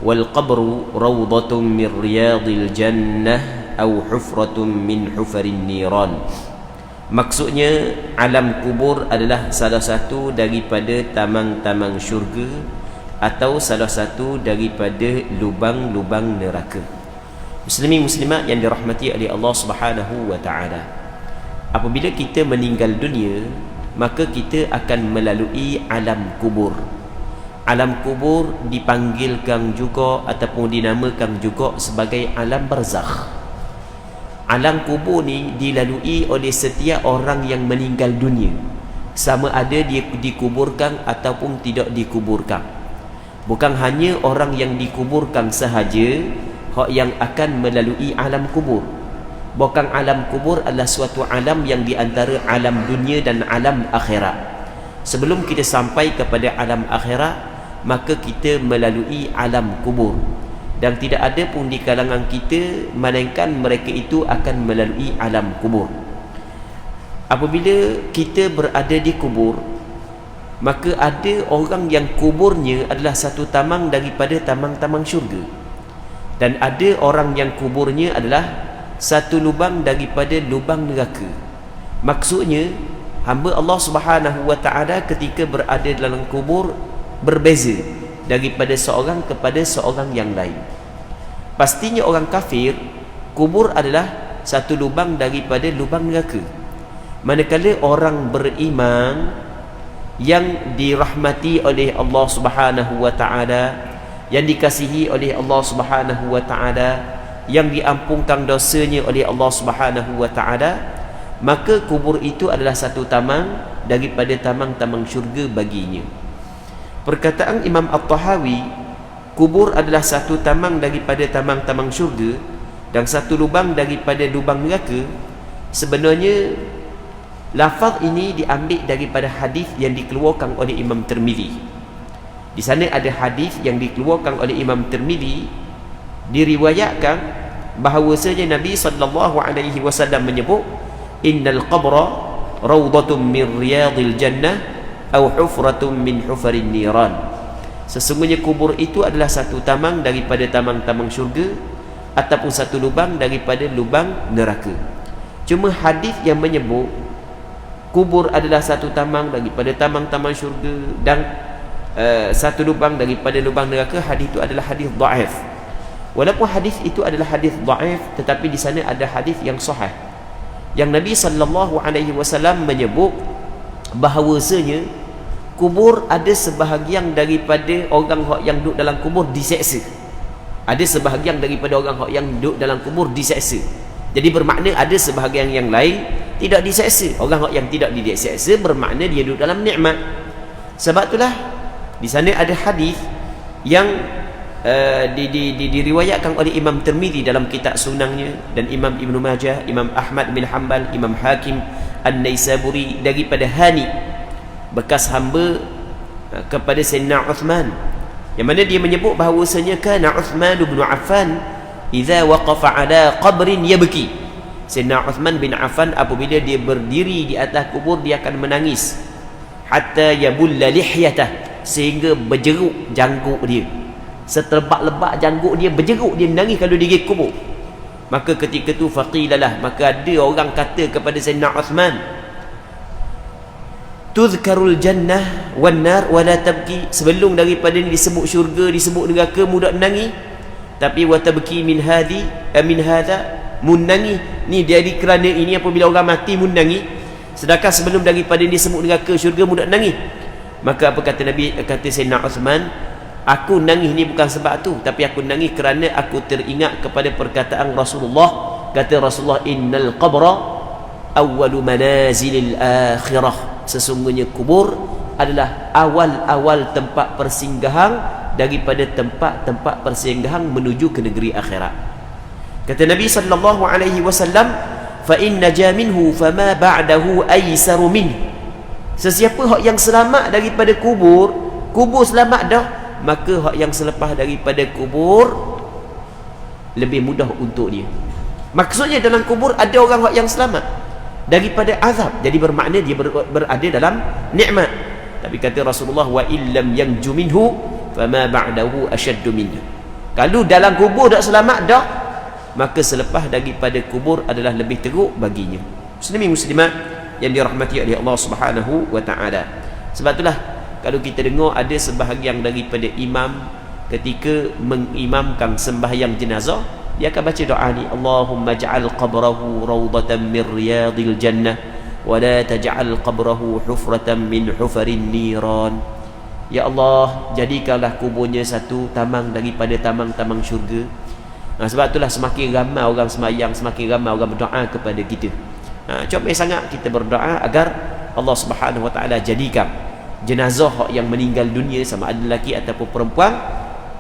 wal qabru rawdatun min riyadil jannah aw hufratun min hufarin niran. Maksudnya alam kubur adalah salah satu daripada tamang-tamang syurga atau salah satu daripada lubang-lubang neraka. Muslimin muslimat yang dirahmati oleh Allah Subhanahu wa taala, apabila kita meninggal dunia, maka kita akan melalui alam kubur. Alam kubur dipanggilkan juga ataupun dinamakan juga sebagai alam barzakh. Alam kubur ni dilalui oleh setiap orang yang meninggal dunia, sama ada dia dikuburkan ataupun tidak dikuburkan. Bukan hanya orang yang dikuburkan sahaja yang akan melalui alam kubur. Bukan alam kubur adalah suatu alam yang di antara alam dunia dan alam akhirat. Sebelum kita sampai kepada alam akhirat, maka kita melalui alam kubur. Dan tidak ada pun di kalangan kita melainkan mereka itu akan melalui alam kubur. Apabila kita berada di kubur, maka ada orang yang kuburnya adalah satu tamang daripada tamang-tamang syurga, dan ada orang yang kuburnya adalah satu lubang daripada lubang neraka. Maksudnya hamba Allah Subhanahu wa taala ketika berada dalam kubur berbeza daripada seorang kepada seorang yang lain. Pastinya orang kafir, kubur adalah satu lubang daripada lubang neraka. Manakala orang beriman yang dirahmati oleh Allah Subhanahu wa taala, yang dikasihi oleh Allah Subhanahu wa taala, yang diampunkan dosanya oleh Allah Subhanahu wa taala, maka kubur itu adalah satu tamang daripada tamang-tamang syurga baginya. Perkataan Imam At-Tahawi, kubur adalah satu tamang daripada tamang-tamang syurga dan satu lubang daripada lubang neraka, sebenarnya lafaz ini diambil daripada hadis yang dikeluarkan oleh Imam Tirmizi. Di sana ada hadis yang dikeluarkan oleh Imam Tirmizi, diriwayatkan bahawasanya Nabi SAW menyebut, innal qabra rawdatun min riyadil jannah aw hufratun min hufarin niran. Sesungguhnya kubur itu adalah satu tamang daripada tamang-tamang syurga ataupun satu lubang daripada lubang neraka. Cuma hadis yang menyebut kubur adalah satu tamang daripada tamang-tamang syurga dan satu lubang daripada lubang neraka, hadis itu adalah hadis dhaif. Walaupun hadis itu adalah hadis dhaif, tetapi di sana ada hadis yang sahih, yang Nabi SAW menyebut bahawasanya kubur ada sebahagian daripada orang yang duduk dalam kubur diseksa. Ada sebahagian daripada orang yang duduk dalam kubur diseksa. Jadi bermakna ada sebahagian yang lain tidak diseksa. Orang yang tidak diseksa bermakna dia duduk dalam nikmat. Sebab itulah di sana ada hadis yang diriwayatkan oleh Imam Tirmizi dalam kitab sunangnya, dan Imam Ibn Majah, Imam Ahmad bin Hanbal, Imam Hakim An-Naisaburi daripada Hani, bekas hamba kepada Sayyidina Uthman, yang mana dia menyebut bahawasanya kana Uthman bin Affan idza waqafa ala qabrin yabki. Sayyidina Uthman bin Affan apabila dia berdiri di atas kubur, dia akan menangis hatta yabulla lihyatah, sehingga berjeruk janggut dia, seterbak-lebak janggut dia berjeruk, dia menangis kalau dia pergi kubur. Maka ketika tu faqilalah, maka ada orang kata kepada Sayyidina Uthman, tuzkarul jannah wan nar wala tabki, sebelum daripada ni disebut syurga, disebut neraka, mudah menangis, tapi wa tabki min hadhi min hadha, menangis ni dari kerana ini apabila orang mati menangis, sedangkan sebelum daripada ni disebut neraka, syurga, mudah menangis. Maka apa kata Nabi, kata Sayyidina Uthman, aku nangis ni bukan sebab tu, tapi aku nangis kerana aku teringat kepada perkataan Rasulullah. Kata Rasulullah, innal qabra awwalu manazilil akhirah, sesungguhnya kubur adalah awal-awal tempat persinggahan daripada tempat-tempat persinggahan menuju ke negeri akhirat. Kata Nabi SAW, fa inna jaminhu fama ba'dahu aysaru min, sesiapa yang selamat daripada kubur, kubur selamat dah, maka hak yang selepas daripada kubur lebih mudah untuk dia. Maksudnya dalam kubur ada orang yang selamat daripada azab, jadi bermakna dia berada dalam nikmat. Tapi kata Rasulullah, wa illam yanju minhu fama ba'dahu ashaddu minhu, Kalau dalam kubur tak selamat dah, maka selepas daripada kubur adalah lebih teruk baginya. Muslimin muslimat yang dirahmati oleh Allah Subhanahu wa taala. Sebab itulah kalau kita dengar ada sebahagian daripada imam ketika mengimamkan sembahyang jenazah, dia akan baca doa ni, Allahumma ja'al qabrahu rawdatan min riyadil jannah wa la taj'al qabrahu hufratan min hufarin niran. Ya Allah, jadikanlah kuburnya satu tamang daripada tamang-tamang syurga. Sebab itulah semakin ramai orang sembahyang, semakin ramai orang berdoa kepada kita. Comel sangat kita berdoa agar Allah Subhanahu wa taala jadikan jenazah yang meninggal dunia, sama ada lelaki ataupun perempuan,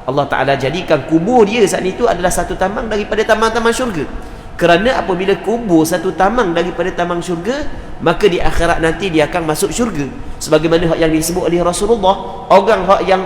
Allah Ta'ala jadikan kubur dia saat itu adalah satu tamang daripada tamang-tamang syurga. Kerana apabila kubur satu tamang daripada tamang syurga, maka di akhirat nanti dia akan masuk syurga. Sebagaimana yang disebut oleh Rasulullah, orang yang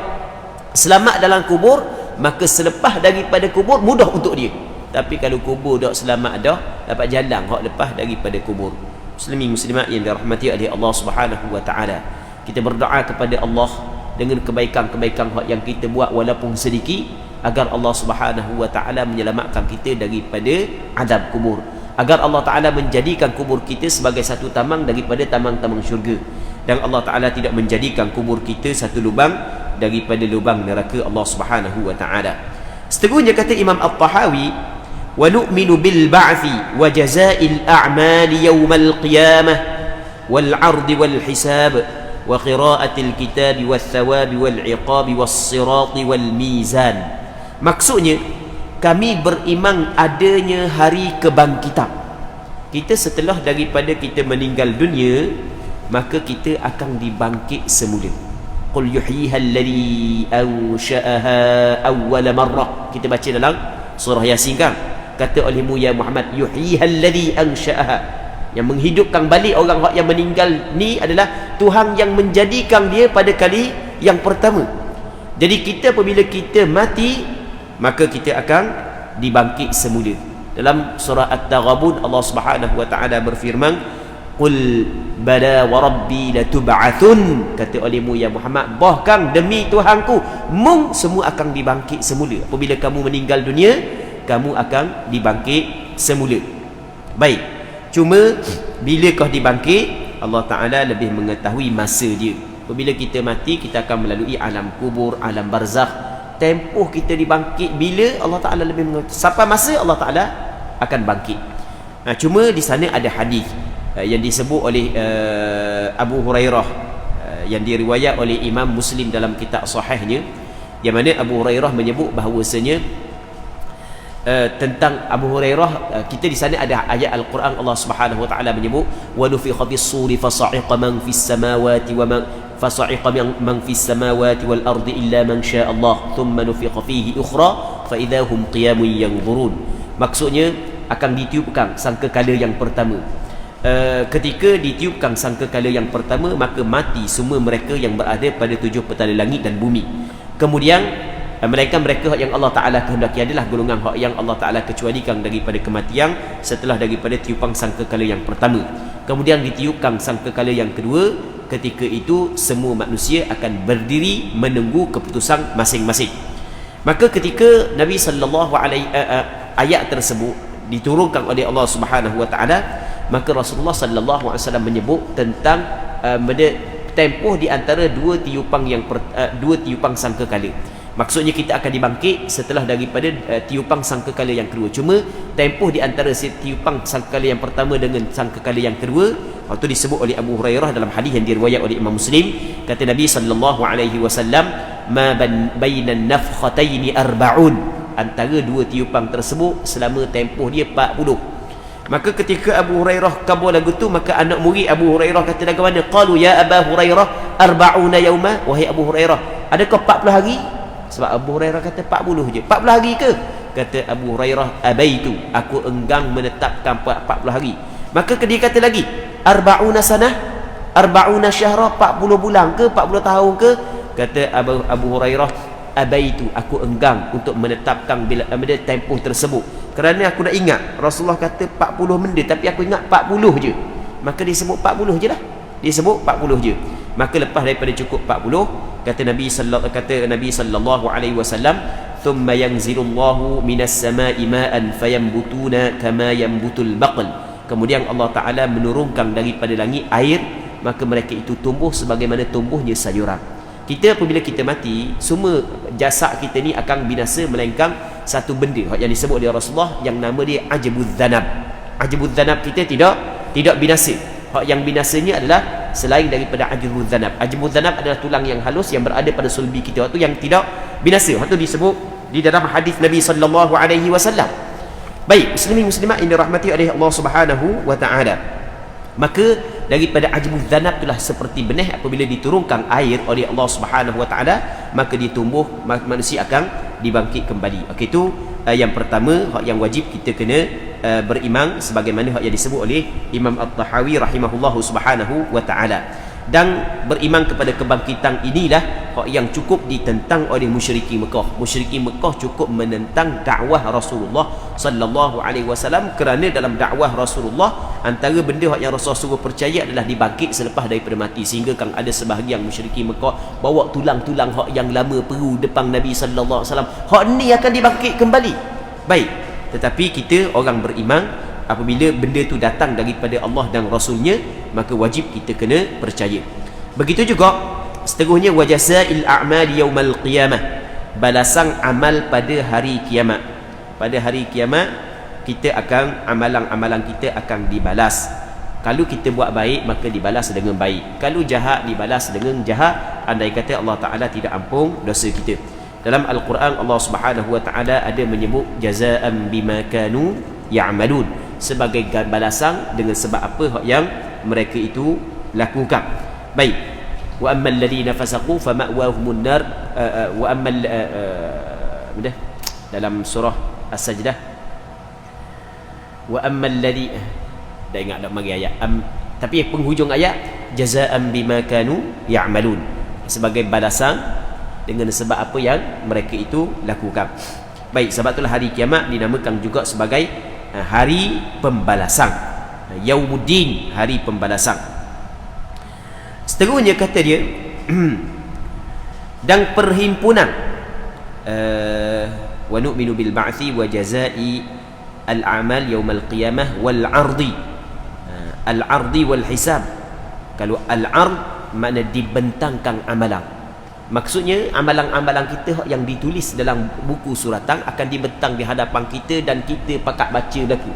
selamat dalam kubur, maka selepas daripada kubur mudah untuk dia. Tapi kalau kubur tak selamat dah, dapat jalan lepas daripada kubur. Muslimin muslimat yang dirahmati oleh Allah Subhanahu wa taala, kita berdoa kepada Allah dengan kebaikan-kebaikan yang kita buat walaupun sedikit, agar Allah Subhanahu wa taala menyelamatkan kita daripada azab kubur, agar Allah Taala menjadikan kubur kita sebagai satu tamang daripada tamang-tamang syurga, dan Allah Taala tidak menjadikan kubur kita satu lubang daripada lubang neraka Allah Subhanahu wa taala. Seterusnya kata Imam At-Tahawi, wa nu'minu bil ba'thi wa jazaa'il a'mali yawmal qiyamah wal 'ardi wal hisab wa qira'atil kitabi wath thawabi wal 'iqabi was sirati wal mizan. Maksudnya, kami beriman adanya hari kebangkitan. Kita setelah daripada kita meninggal dunia, maka kita akan dibangkit semula. Qul yuhyiha alladhi ansha'aha awwala marrah. Kita baca dalam surah Yasin kan? Kata olehmu ya Muhammad, yuhyiha alladhi ansha'aha. Yang menghidupkan balik orang yang meninggal ni adalah Tuhan yang menjadikan dia pada kali yang pertama. Jadi kita apabila kita mati, maka kita akan dibangkit semula. Dalam surah At-Taghabun, Allah Subhanahu wa taala berfirman, qul bala wa rabbi latub'atsun. Kata olehmu ya Muhammad, bahkan demi Tuhanku, mung semua akan dibangkit semula. Apabila kamu meninggal dunia, kamu akan dibangkit semula. Baik, cuma bila kau dibangkit, Allah Taala lebih mengetahui masa dia. Apabila kita mati, kita akan melalui alam kubur, alam barzakh. Tempoh kita dibangkit bila, Allah Ta'ala lebih mengetahui. Sampai masa Allah Ta'ala akan bangkit. Cuma di sana ada hadis yang disebut oleh Abu Hurairah, yang diriwayat oleh Imam Muslim dalam kitab sahihnya, yang mana Abu Hurairah menyebut bahawasanya tentang Abu Hurairah, kita di sana ada ayat Al-Quran, Allah Subhanahu wa taala menyebut, wa nufikha fis-suri fasa'iqa man fis samawati wa man fasa'iqa man fis samawati wal ardi illa man syaa Allah thumma nufikha fihi ukhra fa idahum qiyamun yanzurun. Maksudnya akan ditiupkan sangkakala yang pertama. Ketika ditiupkan sangkakala yang pertama, maka mati semua mereka yang berada pada 7 petala langit dan bumi. Kemudian mereka yang Allah Ta'ala kehendaki adalah golongan yang Allah Ta'ala kecualikan daripada kematian setelah daripada tiupan sangkakala yang pertama. Kemudian ditiupkan sangkakala yang kedua. Ketika itu semua manusia akan berdiri menunggu keputusan masing-masing. Maka ketika Nabi sallallahu alaihi ayat tersebut diturunkan oleh Allah Subhanahu wa taala, maka Rasulullah sallallahu alaihi wasallam menyebut tentang tempoh di antara dua tiupan sangkakala. Maksudnya kita akan dibangkit setelah daripada tiupan sangkakala yang kedua. Cuma tempoh di antara tiupan sangkakala yang pertama dengan sangkakala yang kedua, itu disebut oleh Abu Hurairah dalam hadis yang diriwayat oleh Imam Muslim. Kata Nabi sallallahu alaihi wasallam, ma bainan nafkhataini arba'un. Antara dua tiupan tersebut selama tempoh dia 40. Maka ketika Abu Hurairah kabur lagu tu, maka anak murid Abu Hurairah kata lagu mana? Qalu ya Abu Hurairah arba'una yauma. Wahai Abu Hurairah, adakah 40 hari? Sebab Abu Hurairah kata 40 je. 40 hari ke? Kata Abu Hurairah, abaitu, aku enggan menetapkan 40 hari. Maka dia kata lagi, arba'una sanah, arba'una syahra, 40 bulan ke, 40 tahun ke? Kata Abu Hurairah, abaitu, aku enggan untuk menetapkan bila tempoh tersebut. Kerana aku nak ingat Rasulullah kata 40 benda, tapi aku ingat 40 je. Maka dia sebut 40 je lah. Dia sebut 40 je. Maka lepas daripada cukup 40, kata Nabi sallallahu alaihi wasallam, thumma yanzilullahu minas sama'i ma'an fayambutuna kama yambutul baql. Kemudian Allah Ta'ala menurunkan daripada langit air, maka mereka itu tumbuh sebagaimana tumbuhnya sayuran. Kita apabila kita mati, semua jasad kita ni akan binasa, melainkan satu benda yang disebut oleh Rasulullah yang nama dia ajabuz zanab. Ajabuz zanab kita tidak binasa. Hak yang binasanya adalah selain daripada ajabuz zanab. Ajabuz zanab adalah tulang yang halus yang berada pada sulbi kita, itu yang tidak binasa. Hak tu disebut di dalam hadis Nabi sallallahu alaihi wasallam. Baik, muslimin muslimat yang dirahmati oleh Allah Subhanahu wa taala. Maka daripada ajabuz zanab itulah seperti benih apabila diturunkan air oleh Allah Subhanahu wa taala, maka dia tumbuh, manusia akan dibangkit kembali. Okey, itu yang pertama, hak yang wajib kita kena beriman sebagaimana hak yang disebut oleh Imam At-Tahawi rahimahullahu subhanahu wa taala. Dan beriman kepada kebangkitan inilah hak yang cukup ditentang oleh musyrikin Mekah. Musyrikin Mekah cukup menentang dakwah Rasulullah sallallahu alaihi wasallam, kerana dalam dakwah Rasulullah antara benda hak yang Rasul suruh percaya adalah dibangkit selepas daripada mati, sehingga kan ada sebahagian musyrikin Mekah bawa tulang-tulang hak yang lama perlu depan Nabi sallallahu alaihi wasallam, hak ni akan dibangkit kembali. Baik, tetapi kita orang beriman, apabila benda tu datang daripada Allah dan Rasulnya, maka wajib kita kena percaya. Begitu juga seterusnya, wa jazaa'il a'mal yaumal qiyamah, balasan amal pada hari kiamat. Pada hari kiamat kita akan, amalan-amalan kita akan dibalas. Kalau kita buat baik, maka dibalas dengan baik. Kalau jahat, dibalas dengan jahat. Andai kata Allah Ta'ala tidak ampun dosa kita. Dalam Al-Quran Allah Subhanahu wa Ta'ala ada menyebut jazaa'an bima kanu ya'malun, sebagai balasan dengan sebab apa yang mereka itu lakukan. Baik, wa ammal ladina fasaqu fama'wahumun nar, wa ammal dalam surah As-Sajdah, wa ammal ladhi, dah ingat dah mari ayat, tapi penghujung ayat jazaa'an bima kanu ya'malun, sebagai balasan dengan sebab apa yang mereka itu lakukan. Baik, sebab itulah hari kiamat dinamakan juga sebagai hari pembalasan, Yaumuddin, hari pembalasan. Seterusnya kata dia dan perhimpunan wa nu'minu bil ba'thi wa jazaa'i al-a'mal yaumal qiyamah wal 'ardi, al-'ardi wal hisab. Kalau al-'ard makna dibentangkan amalan, maksudnya amalan-amalan kita yang ditulis dalam buku suratan akan dibentang di hadapan kita dan kita pakat baca belaka.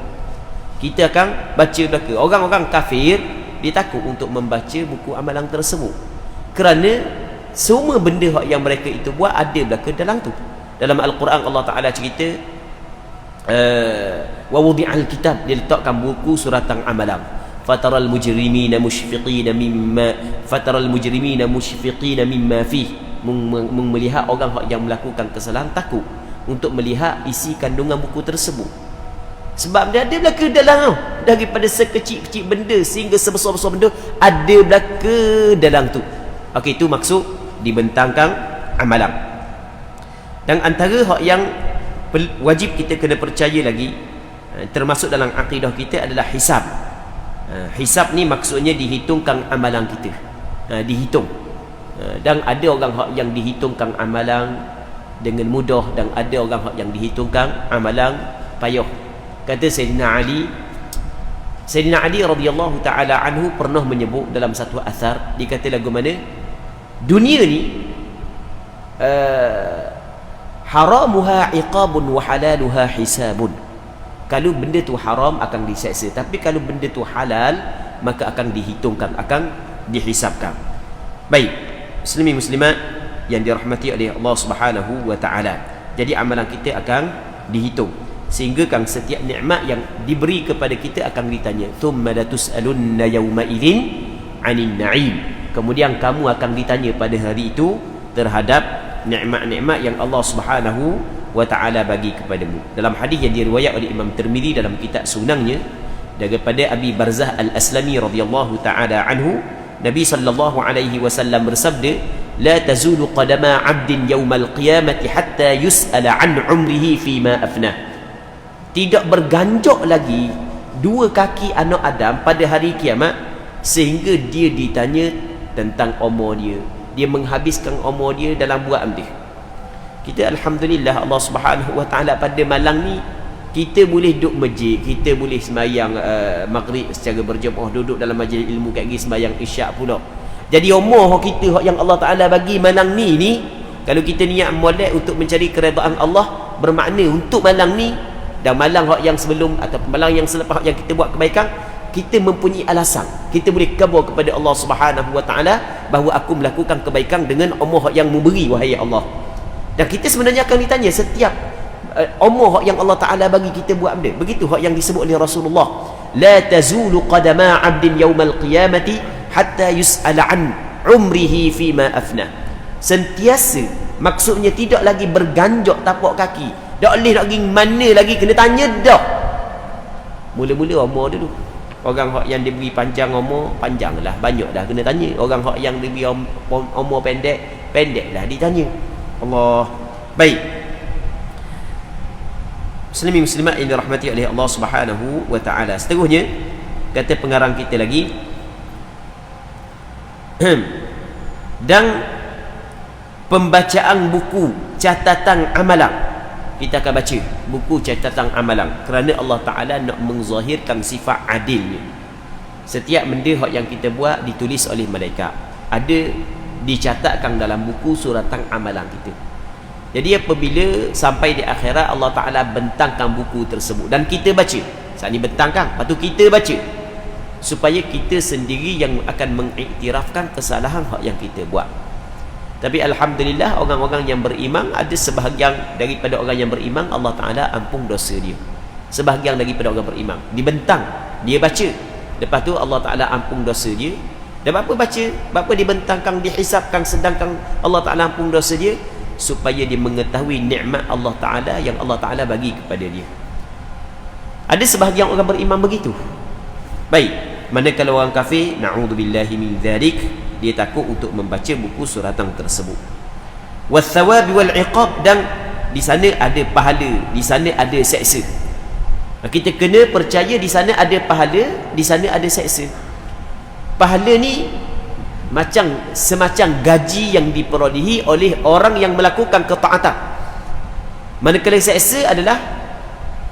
Kita akan baca belaka. Orang-orang kafir dia takut untuk membaca buku amalan tersebut, kerana semua benda yang mereka itu buat ada belaka dalam tu. Dalam Al-Quran Allah Ta'ala cerita wa wudi'al kitab, dia letakkan buku suratan amalan. Fataral mujrimina mushfiqina mimma fih, melihat orang yang melakukan kesalahan takut untuk melihat isi kandungan buku tersebut, sebab dia ada belaka dalam tu. Daripada sekecil-kecil benda sehingga sebesar-besar benda ada belaka dalam tu. Okey, itu maksud dibentangkan amalan. Dan antara hak yang wajib kita kena percaya lagi, termasuk dalam akidah kita, adalah hisab. Hisab ni maksudnya dihitungkan amalan kita, dihitung. Dan ada orang yang dihitungkan amalan dengan mudah, dan ada orang yang dihitungkan amalan payah. Kata Sayyidina Ali radhiyallahu ta'ala anhu pernah menyebut dalam satu asar, dia kata lagu mana, dunia ni haramuha iqabun wa halaluha hisabun. Kalau benda tu haram akan diseksa, tapi kalau benda tu halal maka akan dihitungkan, akan dihisabkan. Baik, muslimin muslimat yang dirahmati oleh Allah Subhanahu wa taala. Jadi amalan kita akan dihitung, sehingga kan setiap nikmat yang diberi kepada kita akan ditanya, thumma latus'alunna yawma idzin 'anil na'im. Kemudian kamu akan ditanya pada hari itu terhadap nikmat-nikmat yang Allah Subhanahu wa ta'ala bagi kepadamu. Dalam hadis yang diriwayat oleh Imam Tirmizi dalam kitab sunangnya daripada Abi Barzah Al-Aslami radhiyallahu ta'ala anhu, Nabi sallallahu alaihi wasallam bersabda, la tazulu qadama 'abdin yawmal qiyamati hatta yus'ala 'an 'umrihi fima afnah. Tidak berganjok lagi dua kaki anak Adam pada hari kiamat sehingga dia ditanya tentang umur dia. Dia menghabiskan umur dia dalam buat apa? Kita alhamdulillah Allah Subhanahu wa taala pada malam ni kita boleh duduk masjid, kita boleh sembahyang maghrib secara berjemaah, duduk dalam majlis ilmu kat gigi sembahyang isyak pula. Jadi umur kita yang Allah Taala bagi malam ni kalau kita niat molek untuk mencari keredaan Allah, bermakna untuk malam ni dan malam yang sebelum atau malam yang selepas yang kita buat kebaikan, kita mempunyai alasan. Kita boleh khabar kepada Allah Subhanahu wa taala bahawa aku melakukan kebaikan dengan umur yang memberi, wahai Allah. Dan kita sebenarnya akan ditanya setiap umur yang Allah Ta'ala bagi kita buat benda. Begitu yang disebut oleh Rasulullah, la tazulu qadama 'abdin yaumal qiyamati hatta yus'ala an umrihi fima afna. Sentiasa, maksudnya tidak lagi berganjak tapak kaki, tak boleh nak pergi mana lagi, kena tanya dah. Mula-mula umur dulu. Orang yang diberi panjang umur, panjang lah, banyak dah kena tanya. Orang yang diberi umur pendek, pendek lah ditanya. Allah. Baik, Muslimin muslimat yang dirahmati oleh Allah Subhanahu wa taala. Seterusnya kata pengarang kita lagi dan pembacaan buku catatan amalan. Kita akan baca buku catatan amalan kerana Allah Taala nak menzahirkan sifat adilnya. Setiap benda yang kita buat ditulis oleh malaikat, ada dicatatkan dalam buku suratan amalan kita. Jadi apabila sampai di akhirat Allah Ta'ala bentangkan buku tersebut dan kita baca, saat ni bentangkan, lepas tu kita baca, supaya kita sendiri yang akan mengiktirafkan kesalahan yang kita buat. Tapi alhamdulillah orang-orang yang beriman, ada sebahagian daripada orang yang beriman Allah Ta'ala ampun dosa dia. Sebahagian daripada orang beriman dibentang, dia baca, lepas tu Allah Ta'ala ampun dosa dia. Dan apa baca, apa dibentangkan, dihisapkan, sedangkan Allah Ta'ala ampun dosa dia, supaya dia mengetahui nikmat Allah Ta'ala yang Allah Ta'ala bagi kepada dia. Ada sebahagian orang beriman begitu. Baik, manakala orang kafir, na'udzubillahi min dzalik, dia takut untuk membaca buku suratan tersebut. Wathawab wal iqab, dan di sana ada pahala, di sana ada seksa. Kita kena percaya di sana ada pahala, di sana ada seksa. Pahala ni semacam gaji yang diperolehi oleh orang yang melakukan ketaatan. Manakala seksa adalah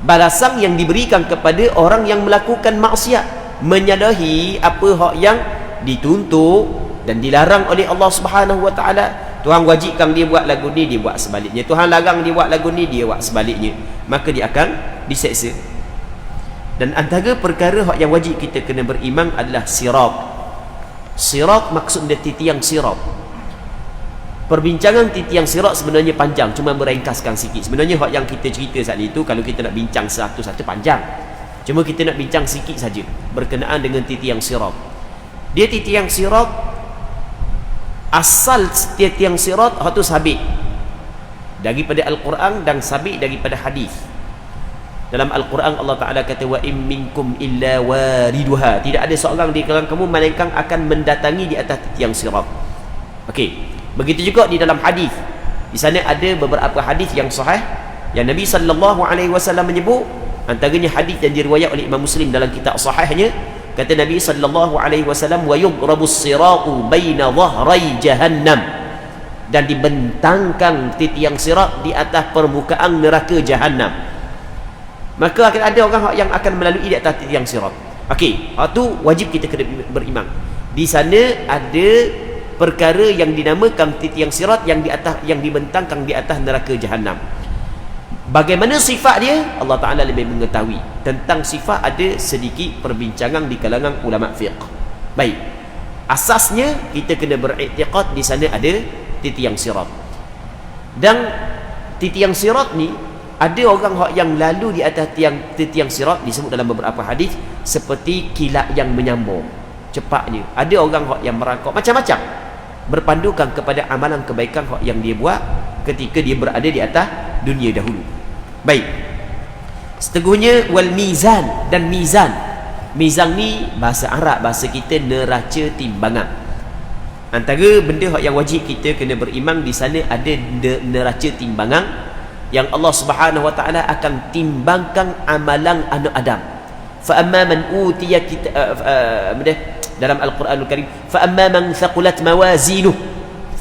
balasan yang diberikan kepada orang yang melakukan maksiat, menyalahi apa yang dituntut dan dilarang oleh Allah Subhanahu wa taala. Tuhan wajibkan dia buat lagu ni, dia buat sebaliknya. Tuhan larang dia buat lagu ni, dia buat sebaliknya. Maka dia akan diseksa. Dan antara perkara yang wajib kita kena beriman adalah sirat. Sirat maksudnya titiang sirat. Perbincangan titiang sirat sebenarnya panjang, cuma meringkaskan sikit. Sebenarnya yang kita cerita saat itu, kalau kita nak bincang satu-satu panjang, cuma kita nak bincang sikit saja berkenaan dengan titiang sirat. Dia titiang sirat, asal titiang sirat itu sabit daripada Al-Quran dan sabit daripada hadis. Dalam Al-Quran Allah Ta'ala kata, wa in minkum illa wariduha, tidak ada seorang di kalangan kamu melainkan akan mendatangi di atas tiang sirat. Okey, begitu juga di dalam hadis. Di sana ada beberapa hadis yang sahih yang Nabi sallallahu alaihi wasallam menyebut, antaranya hadis yang diriwayat oleh Imam Muslim dalam kitab sahihnya, kata Nabi sallallahu alaihi wasallam, wa yudrabus siratu baina dhahrai jahannam, dan dibentangkan tiang sirat di atas permukaan neraka jahannam. Maka akan ada orang yang akan melalui di atas tiang sirat. Okey, itu wajib kita kena beriman. Di sana ada perkara yang dinamakan tiang sirat yang di atas, yang dibentangkan di atas neraka jahannam. Bagaimana sifat dia? Allah Ta'ala lebih mengetahui. Tentang sifat ada sedikit perbincangan di kalangan ulama fiqh. Baik, asasnya kita kena beriktiqad di sana ada tiang sirat. Dan tiang sirat ni, ada orang yang lalu di atas tiang sirat, disebut dalam beberapa hadis seperti kilat yang menyambung cepatnya. Ada orang yang merangkak macam-macam, berpandukan kepada amalan kebaikan yang dia buat ketika dia berada di atas dunia dahulu. Baik, seterusnya wal mizan, dan mizan. Mizan ni bahasa Arab, bahasa kita neraca timbangan. Antara benda yang wajib kita kena beriman, di sana ada neraca timbangan yang Allah Subhanahu wa taala akan timbangkan amalan anak Adam. Fa amma man utiya dalam Al-Quranul Karim, fa amma man thaqulat mawazinuhu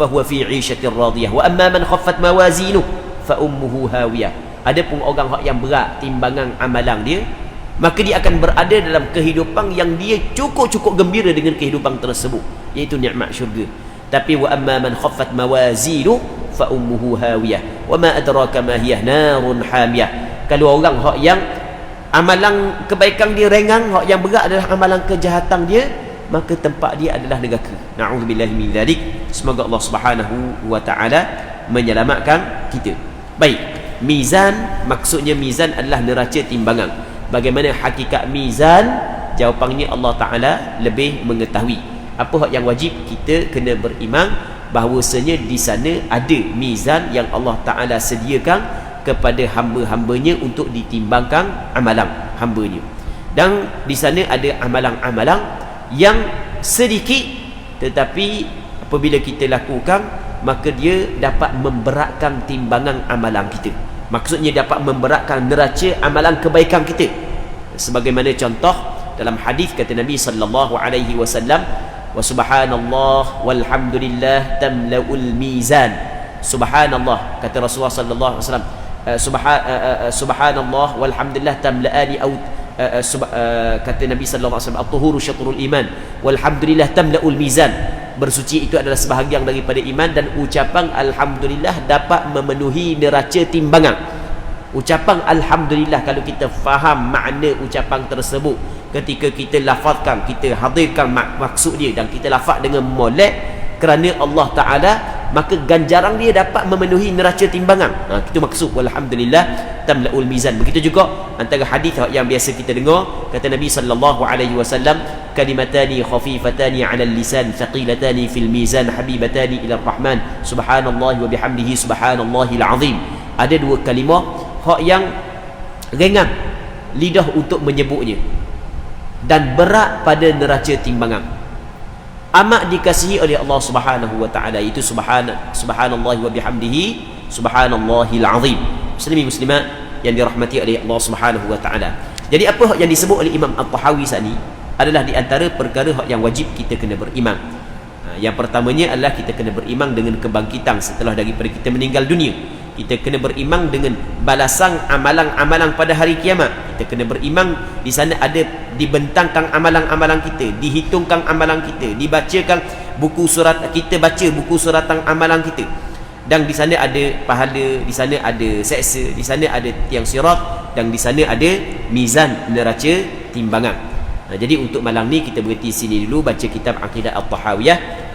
fahuwa fi 'ishatir radiyah wa amma man khaffat mawazinuhu fa ummuhu hawiyah. Adapun orang yang berat timbangan amalan dia, maka dia akan berada dalam kehidupan yang dia cukup gembira dengan kehidupan tersebut, iaitu nikmat syurga. Tapi wa amma man khaffat mawazinuhu fa ummuhu hawiyah wa ma adraka ma hiya narun hamiyah. Kalau orang yang amalan kebaikan dia ringan, yang berat adalah amalan kejahatan dia, maka tempat dia adalah neraka. Na'udzubillahi min dzalik. Semoga Allah Subhanahu wa taala menyelamatkan kita. Baik, mizan, maksudnya mizan adalah neraca timbangan. Bagaimana hakikat mizan? Jawapannya Allah Taala lebih mengetahui. Apa yang wajib? Kita kena beriman bahawasanya di sana ada mizan yang Allah Taala sediakan kepada hamba-hambanya untuk ditimbangkan amalan hambanya. Dan di sana ada amalan-amalan yang sedikit, tetapi apabila kita lakukan, maka dia dapat memberatkan timbangan amalan kita. Maksudnya dapat memberatkan neraca amalan kebaikan kita. Sebagaimana contoh dalam hadis kata Nabi sallallahu alaihi wasallam, wa subhanallah walhamdulillah tamlaul mizan. Subhanallah, kata Rasulullah sallallahu alaihi wasallam, subhanallah walhamdulillah tamla'ani, au kata Nabi sallallahu alaihi wasallam, at-tuhuru syatrul iman walhamdulillah tamla'ul mizan. Bersuci itu adalah sebahagian daripada iman, dan ucapan alhamdulillah dapat memenuhi neraca timbangan. Ucapan alhamdulillah, kalau kita faham makna ucapan tersebut, ketika kita lafazkan, kita hadirkan maksud dia dan kita lafaz dengan molek kerana Allah Taala, maka ganjaran dia dapat memenuhi neraca timbangan. Itu maksud walhamdulillah tamlaul mizan. Begitu juga antara hadis yang biasa kita dengar, kata Nabi sallallahu alaihi wasallam, kalimatani khafifatani 'ala al-lisan thaqilatani fil mizan habibatani ila ar-rahman subhanallahi wa bihamdihi subhanallahil azim. Ada dua kalimah yang ringan lidah untuk menyebutnya dan berat pada neraca timbangan, amat dikasihi oleh Allah Subhanahu wa taala, itu subhanallahi wa bihamdihi subhanallahil azim. Muslimin muslimat yang dirahmati oleh Allah Subhanahu wa taala. Jadi apa yang disebut oleh Imam At-Tahawi sani adalah di antara perkara yang wajib kita kena beriman. Yang pertamanya adalah kita kena beriman dengan kebangkitan setelah daripada kita meninggal dunia. Kita kena beriman dengan balasan amalan-amalan pada hari kiamat. Kita kena beriman di sana ada dibentangkan amalan-amalan kita, dihitungkan amalan kita, dibacakan buku surat, kita baca buku suratan amalan kita, dan di sana ada pahala, di sana ada seksa, di sana ada tiang sirat, dan di sana ada mizan neraca timbangan. Jadi untuk malam ni kita berhenti sini dulu baca kitab Aqidah At-Tahawiyah.